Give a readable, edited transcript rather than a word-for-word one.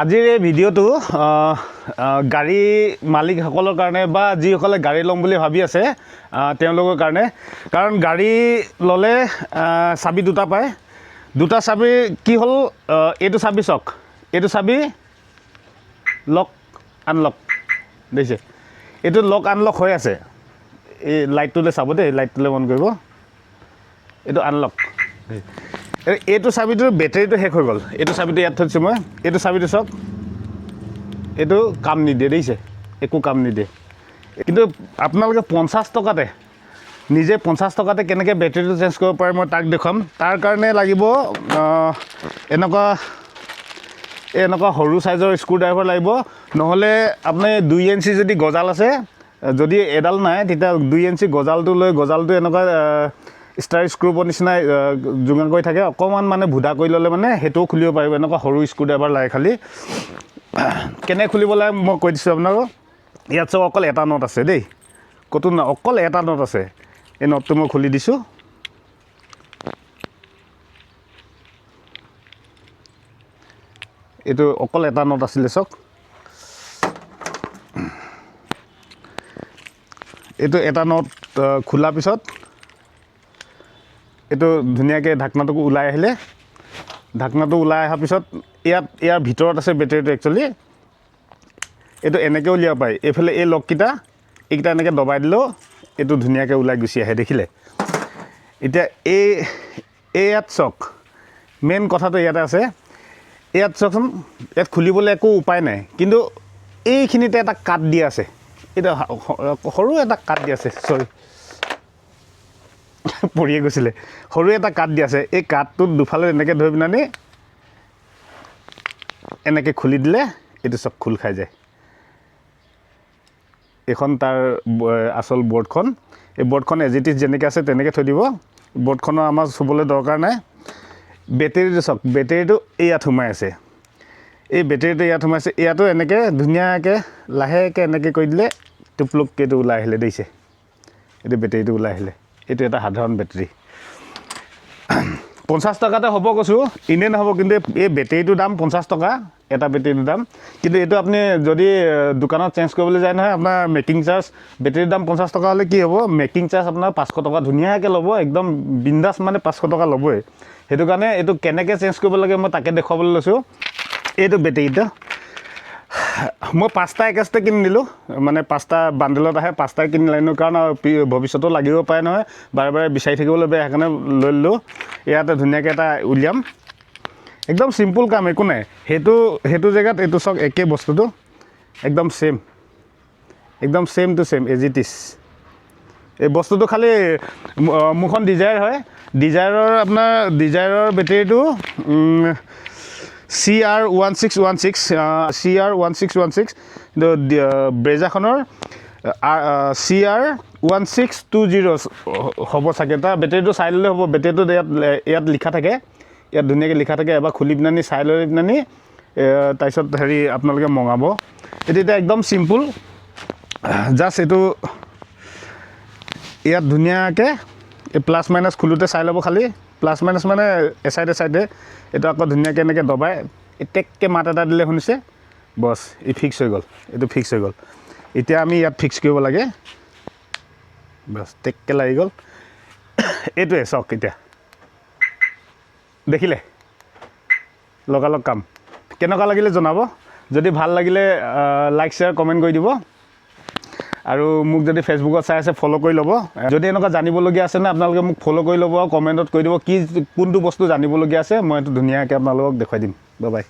আজিৰ এই ভিডিঅ'টো গাড়ী মালিকসকলৰ কাৰণে বা যিসকলে গাড়ী ল'ম বুলি ভাবি আছে তেওঁলোকৰ কাৰণে। কাৰণ গাড়ী ল'লে চাবি দুটা পায়, দুটা চাবি কি হ'ল, এইটো চাবি চাওক, এইটো চাবি লক আনলক দেখিছে, এইটো লক আনলক হৈ আছে। এই লাইটটোলৈ চাব দেই, লাইটটোলৈ মন কৰিব, এইটো আনলক। এইটো চাবিটোৰ বেটেৰীটো শেষ হৈ গ'ল, এইটো চাবিটো ইয়াত থৈছোঁ মই, এইটো চাবিটো চাওক, এইটো কাম নিদিয়ে দেখিছে, একো কাম নিদিয়ে। কিন্তু আপোনালোকে 50 টকাতে নিজে 50 টকাতে কেনেকৈ বেটেৰীটো চেঞ্জ কৰিব পাৰে মই তাক দেখুৱাম। তাৰ কাৰণে লাগিব এনেকুৱা সৰু চাইজৰ স্ক্ৰু ড্ৰাইভাৰ লাগিব, নহ'লে আপুনি 2 ইঞ্চি যদি গজাল আছে, যদি এডাল নাই তেতিয়া 2 ইঞ্চি গজালটো লৈ গজালটো এনেকুৱা ষ্টাৰ স্ক্ৰুপৰ নিচিনা যোগান কৰি থাকে, অকণমান মানে ভুদা কৰি ল'লে মানে সেইটোও খুলিব পাৰিব। এনেকুৱা সৰু স্ক্ৰু ড্ৰাইভাৰ লাগে খালি। কেনে খুলিব লাগে মই কৈ দিছোঁ আপোনালোকক। ইয়াত চব অকল এটা নট আছে দেই, ক'তো নাই, অকল এটা নট আছে। এই নটটো মই খুলি দিছোঁ। এইটো অকল এটা নট আছিলে চাওক, এইটো এটা নট খোলাৰ পিছত এইটো ধুনীয়াকৈ ঢাকনাটোকো ওলাই আহিলে, ঢাকনাটো ওলাই অহাৰ পিছত ইয়াৰ ভিতৰত আছে বেটেৰীটো। একচুৱেলি এইটো এনেকৈ উলিয়াব পাৰি, এইফালে এই লককেইটা এইকেইটা এনেকৈ দবাই দিলেও এইটো ধুনীয়াকৈ ওলাই গুচি আহে দেখিলে। এতিয়া ইয়াত চাওক, মেইন কথাটো ইয়াতে আছে। ইয়াত চাওকচোন, ইয়াত খুলিবলৈ একো উপায় নাই, কিন্তু এইখিনিতে এটা কাট দিয়া আছে, এইটো সৰু এটা কাট দিয়া আছে, চৰি পৰিয়ে গৈছিলে, সৰু এটা কাট দিয়া আছে। এই কাঠটোত দুফালে এনেকৈ ধৰি পিনি এনেকৈ খুলি দিলে এইটো চব খোল খাই যায়। এইখন তাৰ আচল বৰ্ডখন, এই বৰ্ডখন এজ ইট ইজ যেনেকৈ আছে তেনেকৈ থৈ দিব। বৰ্ডখনৰ আমাৰ চুবলৈ দৰকাৰ নাই। বেটেৰীটো চাওক, বেটেৰীটো ইয়াত সোমাই আছে, এই বেটেৰীটো ইয়াত সোমাইছে। ইয়াতো এনেকৈ ধুনীয়াকৈ লাহেকৈ এনেকৈ কৰি দিলে টোপলুককৈ এইটো ওলাই আহিলে দেখিছে, এইটো বেটেৰীটো ওলাই আহিলে। এইটো এটা সাধাৰণ বেটেৰী। 50 টকাতে হ'ব কৈছোঁ, এনেই নহ'ব। কিন্তু এই বেটেৰীটোৰ দাম 50 টকা, এটা বেটেৰীটোৰ দাম। কিন্তু এইটো আপুনি যদি দোকানত চেঞ্জ কৰিবলৈ যায় নহয়, আপোনাৰ মেকিং চাৰ্জ, বেটেৰীৰ দাম 50 টকা হ'লে কি হ'ব, মেকিং চাৰ্জ আপোনাৰ 500 টকা ধুনীয়াকৈ ল'ব, একদম বিন্দাছ, মানে 500 টকা ল'বই। সেইটো কাৰণে এইটো কেনেকৈ চেঞ্জ কৰিব লাগে মই তাকে দেখুৱাবলৈ লৈছোঁ। এইটো বেটেৰীটো মই 5টা একেষ্টে কিনি দিলোঁ, মানে 5টা বান্ডেলত আহে, 5টাই কিনি লাইনো, কাৰণ ভৱিষ্যতেও লাগিব পাৰে নহয়, বাৰে বাৰে বিচাৰি থাকিবলৈ বেয়া, সেইকাৰণে লৈ ল'লোঁ। ইয়াতে ধুনীয়াকৈ এটা উলিয়াম, একদম চিম্পুল কাম, একো নাই। সেইটো জেগাত এইটো চাওক, একেই বস্তুটো, একদম ছেম, একদম same to same, as it is. এই বস্তুটো খালি মোৰখন ডিজায়াৰ হয়, ডিজায়াৰৰ বেটেৰীটো CR1616, কিন্তু ব্ৰেজাখনৰ CR1620 হ'ব চাগে। তাৰ বেটেৰীটো চাই ল'লে হ'ব, বেটেৰীটো ইয়াত লিখা থাকে, ইয়াত ধুনীয়াকৈ লিখা থাকে। এবাৰ খুলি পিনি চাই লৈ পিনি তাৰপিছত আপোনালোকে মঙাব। এইটো এতিয়া একদম চিম্পুল, জাষ্ট এইটো ইয়াত ধুনীয়াকৈ এই প্লাছ মাইনাছ খোলোতে চাই ল'ব খালি, প্লাছ মাইনাছ মানে এচাইডে। এইটো আকৌ ধুনীয়াকৈ এনেকৈ দবাই টেককৈ মাত এটা দিলে শুনিছে, বছ ই ফিক্স হৈ গ'ল, এইটো ফিক্স হৈ গ'ল। এতিয়া আমি ইয়াত ফিক্স কৰিব লাগে, বছ টেককৈ লাগি গ'ল। এইটোৱে চাওক, এতিয়া দেখিলে লগালগ কাম। কেনেকুৱা লাগিলে জনাব, যদি ভাল লাগিলে লাইক শ্বেয়াৰ কমেণ্ট কৰি দিব, আৰু মোক যদি ফেচবুকত চাই আছে ফ'ল' কৰি ল'ব। যদি এনেকুৱা জানিবলগীয়া আছে নে আপোনালোকে মোক ফ'ল' কৰি ল'ব আৰু কমেণ্টত কৈ দিব কোনটো বস্তু জানিবলগীয়া আছে, মই এইটো ধুনীয়াকৈ আপোনালোকক দেখুৱাই দিম। Bye bye.